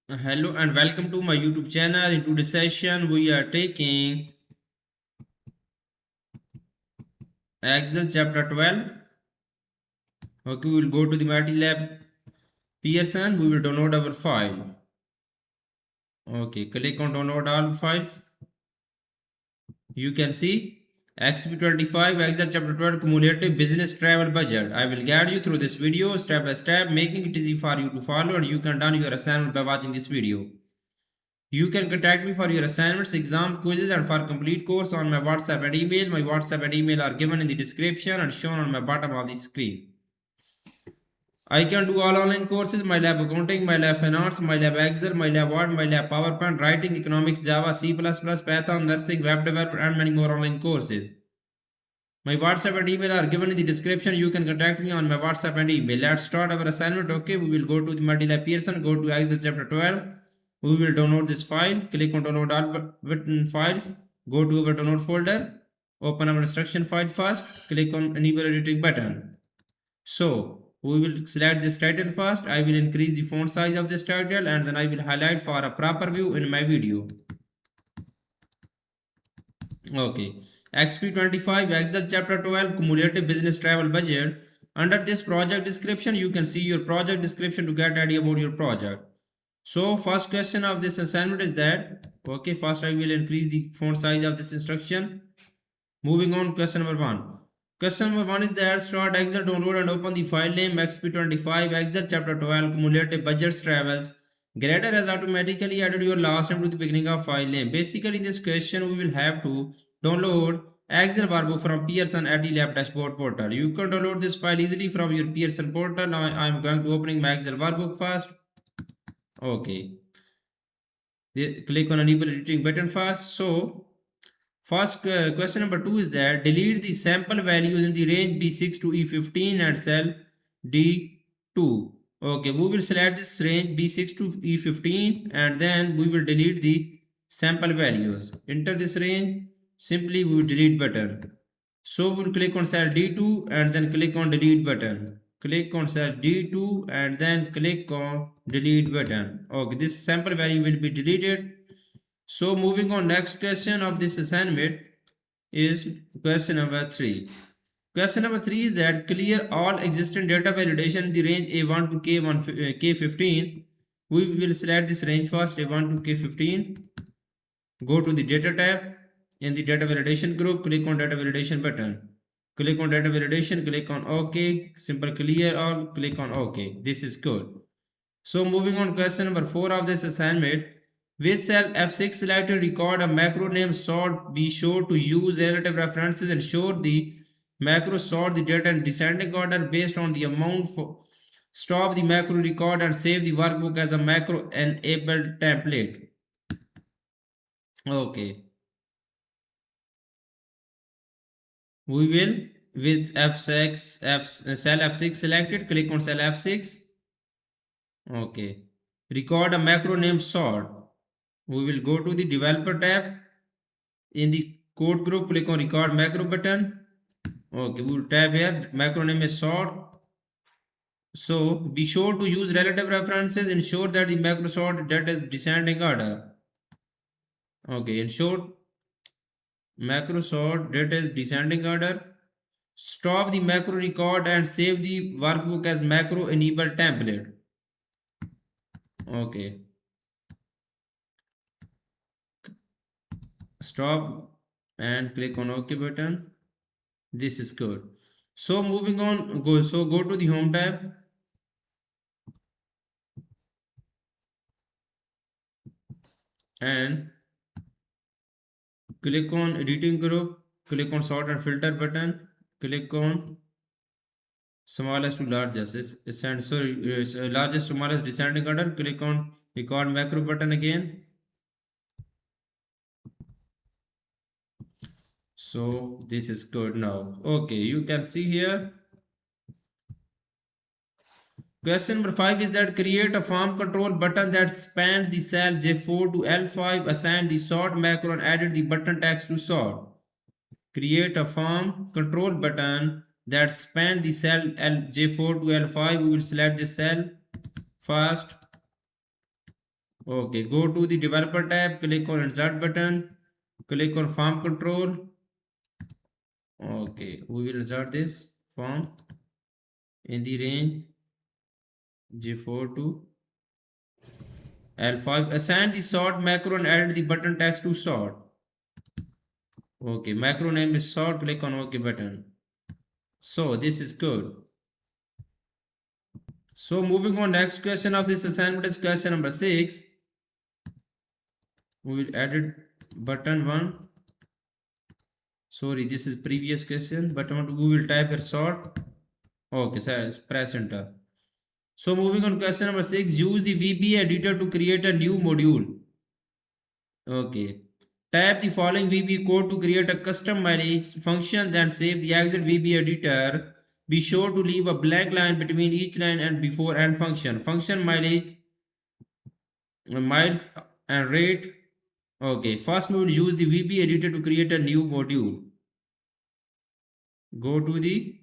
Hello and welcome to my YouTube channel. In today's session, we are taking Excel chapter 12. Okay, we will go to the MyItLab Pearson. We will download our file. Okay, click on download all files. You can see XP25 Excel chapter 12 cumulative business travel budget. I will guide you through this video step by step, making it easy for you to follow, and you can done your assignment by watching this video. You can contact me for your assignments, exam quizzes, and for complete course on my WhatsApp and email. My WhatsApp and email are given in the description and shown on my bottom of the screen. I can do all online courses, MyLab Accounting, MyLab Finance, MyLab Excel, MyLab Word, MyLab PowerPoint, Writing, Economics, Java, C++, Python, Nursing, Web Development, and many more online courses. My WhatsApp and email are given in the description. You can contact me on my WhatsApp and email. Let's start our assignment. Okay, we will go to the MyItLab Pearson, go to Excel chapter 12. We will download this file. Click on download all button files. Go to our download folder. Open our instruction file first. Click on enable editing button. So we will select this title first. I will increase the font size of this title and then I will highlight for a proper view in my video. Okay. XP25 Excel chapter 12 cumulative business travel budget. Under this project description, you can see your project description to get idea about your project. So first question of this assignment is that, okay, first I will increase the font size of this instruction. Moving on, question number 1. Question number 1 is that start Excel, download and open the file name XP25 Excel chapter 12 cumulative budgets travels. Grader has automatically added your last name to the beginning of file name. Basically in this question we will have to download Excel workbook from Pearson at MyItLab dashboard portal. You can download this file easily from your Pearson portal. Now I am going to opening my Excel workbook first. Okay. Click on enable editing button first. So first question number 2 is that delete the sample values in the range B6 to E15 and cell D2. Okay, we will select this range B6 to E15 and then we will delete the sample values. Enter this range, simply we will delete button. So we will click on cell D2 and then click on delete button. Click on cell D2 and then click on delete button. Okay, this sample value will be deleted. So moving on, next question of this assignment is question number 3. Question number 3 is that clear all existing data validation in the range A1 to K15. We will select this range first, A1 to K15. Go to the data tab. In the data validation group, click on data validation button. Click on data validation, click on OK. Simple clear all, click on OK. This is good. So moving on, question number 4 of this assignment. With cell F6 selected, record a macro name sort. Be sure to use relative references. Ensure the macro sort the data in descending order based on the amount. Stop the macro record and save the workbook as a macro enabled template. Okay. We will with cell F6 selected, click on cell F6. Okay. Record a macro name sort. We will go to the developer tab. In the code group, click on record macro button. Okay, we will tab here. Macro name is sort. So be sure to use relative references. Ensure that the macro sort data is descending order. Okay, ensure macro sort data is descending order. Stop the macro record and save the workbook as macro enable template. Okay. Stop and click on OK button. This is good. So moving on, go to the home tab and click on editing group, click on sort and filter button, click on smallest to largest largest to smallest descending order, click on record macro button again. So this is good now. Okay, you can see here. Question number 5 is that create a form control button that spans the cell J4 to L5, assign the sort macro and added the button text to sort. Create a form control button that spans the cell J4 to L5. We will select the cell first. Okay, go to the developer tab, click on insert button, click on form control. Okay, we will insert this form in the range J4 to L5. Assign the sort macro and add the button text to sort. Okay, macro name is sort, click on OK button. So this is good. So moving on, next question of this assignment is question number 6. We will edit button 1. Sorry, this is previous question. Button 1, we will type here sort. Okay, so press enter. So moving on, question number 6. Use the VB editor to create a new module. Okay. Type the following VB code to create a custom mileage function, then save the exit VB editor. Be sure to leave a blank line between each line and before end function. Function mileage, miles and rate. Okay. First we will use the VB editor to create a new module. Go to the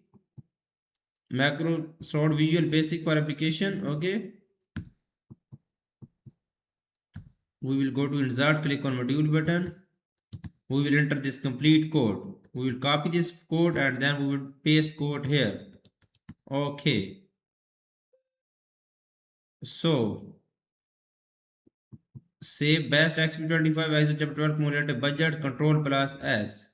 macro sort visual basic for application. Okay. We will go to insert, click on module button. We will enter this complete code. We will copy this code and then we will paste code here. Okay, so save best XP25 Excel chapter 12 cumulative budget control plus S.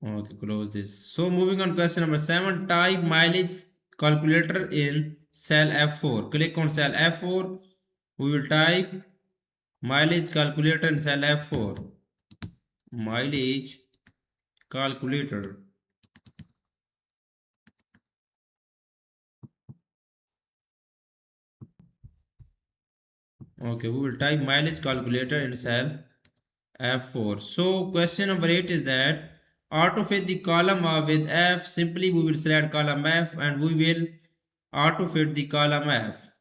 Okay, close this. So moving on, question number 7. Type mileage calculator in cell F4. Click on cell F4. We will type mileage calculator in cell F4. Mileage calculator. Okay, we will type mileage calculator in cell F4. So question number 8 is that auto-fit the column with F. Simply we will select column F and we will auto-fit the column F.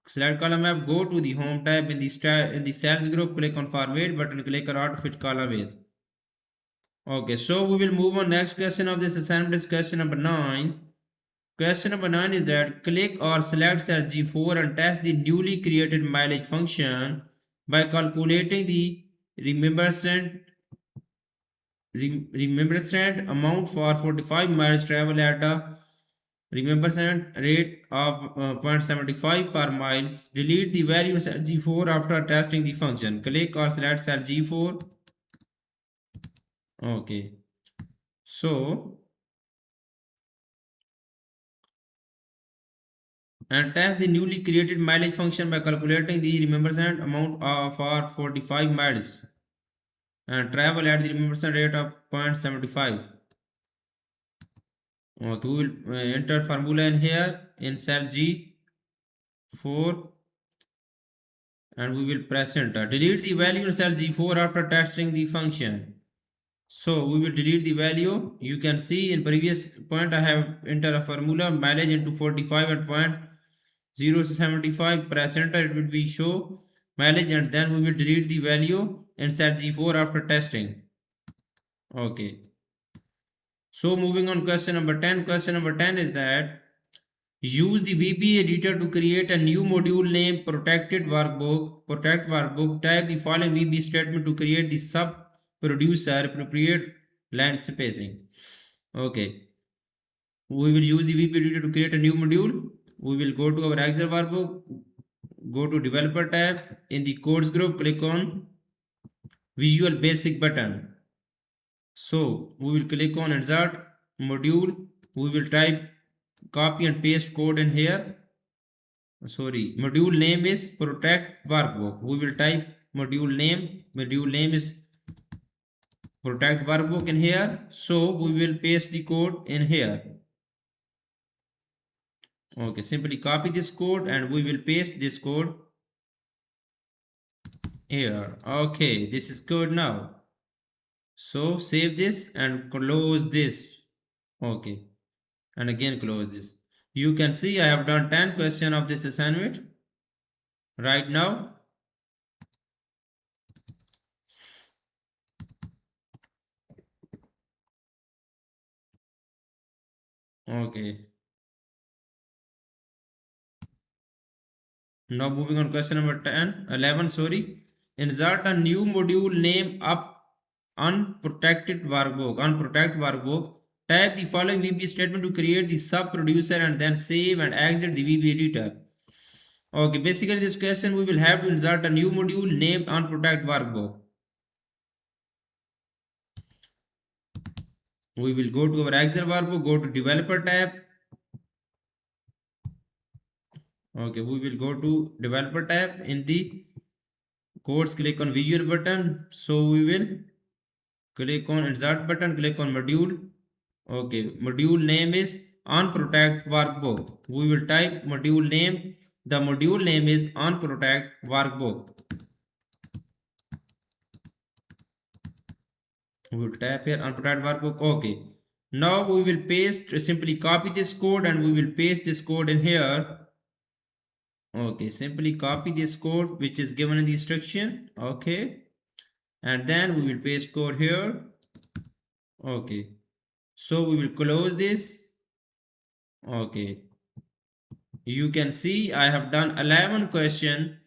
Select column F, go to the home tab in the cells group, click on format button, click on auto-fit column with. Okay, so we will move on. Next question of this assignment is question number 9. Question number 9 is that click or select cell G4 and test the newly created mileage function by calculating the reimbursement reimbursement amount for 45 miles travel at a reimbursement rate of 0.75 per miles. Delete the value cell G4 after testing the function. Click or select cell G4. Okay, so and test the newly created mileage function by calculating the reimbursement amount for 45 miles and travel at the reimbursement rate of 0.75. Okay, we will enter formula in here in cell G4 and we will press enter. Delete the value in cell G4 after testing the function. So we will delete the value. You can see in previous point I have entered a formula mileage into 45 at point 075. Press enter, it will be show mileage and then we will delete the value and set G4 after testing. Okay. So moving on, question number 10. Question number 10 is that use the VB editor to create a new module named protected workbook. Protect workbook. Type the following VB statement to create the sub producer appropriate line spacing. Okay. We will use the VB editor to create a new module. We will go to our Excel workbook. Go to developer tab. In the codes group, click on visual basic button. So we will click on insert module. We will type copy and paste code in here. Sorry, module name is protect workbook. We will type module name. Module name is protect workbook in here. So we will paste the code in here. Okay, simply copy this code and we will paste this code here. Okay, this is good now. So save this and close this. Okay, and again close this. You can see I have done 10 questions of this assignment right now. Okay. Now moving on question number 10, 11, sorry. Insert a new module name up unprotected workbook. Unprotect workbook. Type the following VB statement to create the sub producer and then save and exit the VB editor. Okay, basically this question we will have to insert a new module named unprotect workbook. We will go to our Excel workbook, go to developer tab. Okay, we will go to developer tab. In the codes, click on visual button. So we will click on insert button, click on module. Okay, module name is unprotect workbook. We will type module name. The module name is unprotect workbook. We will type here unprotect workbook. Okay. Now we will paste, simply copy this code and we will paste this code in here. Okay, simply copy this code which is given in the instruction. Okay, and then we will paste code here. Okay, so we will close this. Okay, you can see I have done 11 question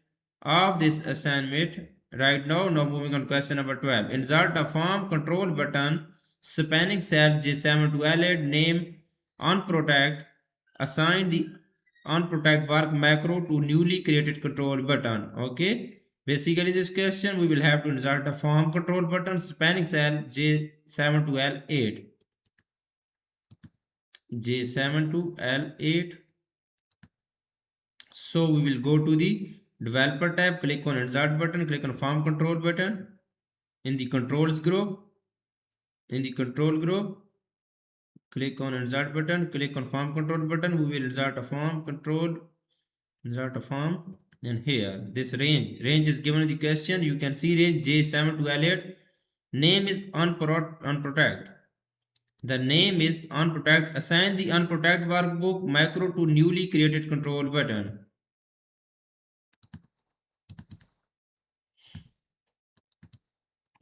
of this assignment right now. Now moving on question number 12. Insert a form control button spanning cell J7 to L8, name unprotect, assign the unprotect work macro to newly created control button. Okay, basically this question we will have to insert a form control button spanning cell J7 to L8, J7 to L8. So we will go to the developer tab, click on insert button, click on form control button. In the controls group, in the control group, click on insert button, click on form control button. We will insert a form control, insert a form. And here this range is given in the question. You can see range J7 to L8. Name is unprotect. The name is unprotect. Assign the unprotect workbook macro to newly created control button.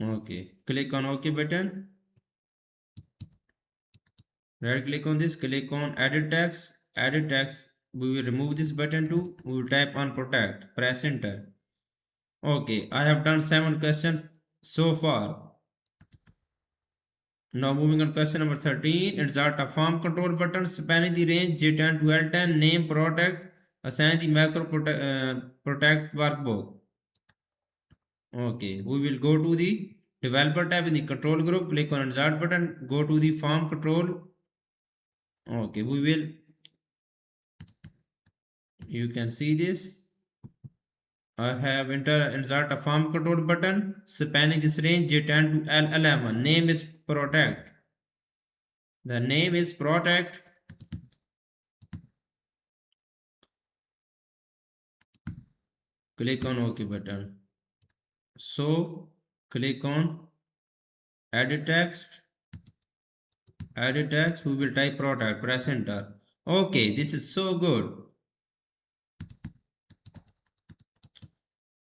Okay, click on OK button. Right click on this, click on edit text. Edit text. We will remove this button too. We will type on protect. Press enter. Okay, I have done 7 questions so far. Now moving on question number 13. Insert a form control button spanning the range J10 to L10. Name protect. Assign the macro protect workbook. Okay, we will go to the developer tab in the control group. Click on insert button. Go to the form control. Okay, we will, you can see this. I have insert a form control button spanning this range J10 to L11. Name is protect. The name is protect. Click on OK button. So click on edit text. Edit text. We will type protect. Press enter. Okay, this is so good.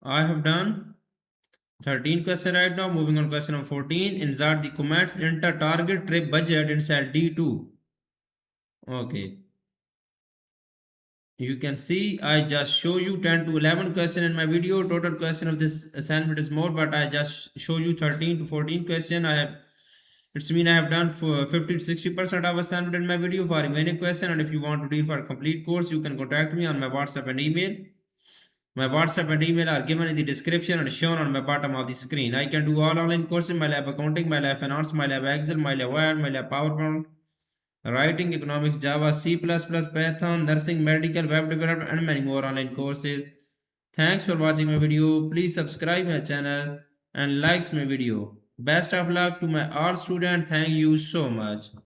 I have done 13 question right now. Moving on question number 14. Insert the comments enter target trip budget in cell D2. Okay. You can see I just show you 10 to 11 question in my video. Total question of this assignment is more, but I just show you 13 to 14 question. It's mean I have done for 50 to 60% of assignment in my video. For remaining question, and if you want to do for a complete course, you can contact me on my WhatsApp and email. My WhatsApp and email are given in the description and shown on my bottom of the screen. I can do all online courses, MyItLab accounting, MyItLab finance, MyItLab Excel, MyItLab Word, MyItLab PowerPoint, writing, economics, Java, C++, Python, nursing, medical, web development, and many more online courses. Thanks for watching my video. Please subscribe my channel and likes my video. Best of luck to my all students. Thank you so much.